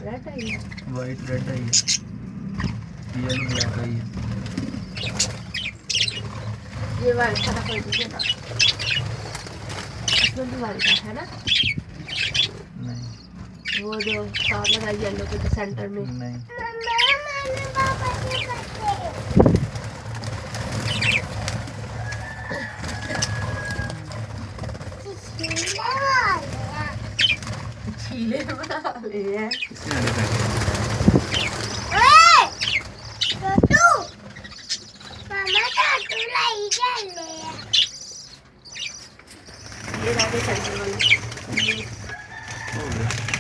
Red आई है, white red आई है, yellow black आई है। ये वाइट खड़ा कर दीजिए ना, इसमें भी वाइट है ना? नहीं वो जो तार लगा येलो के सेंटर में नहीं। चीले बना ले हैं। इसमें आने का ये राधे सेंटर वाला हो गया।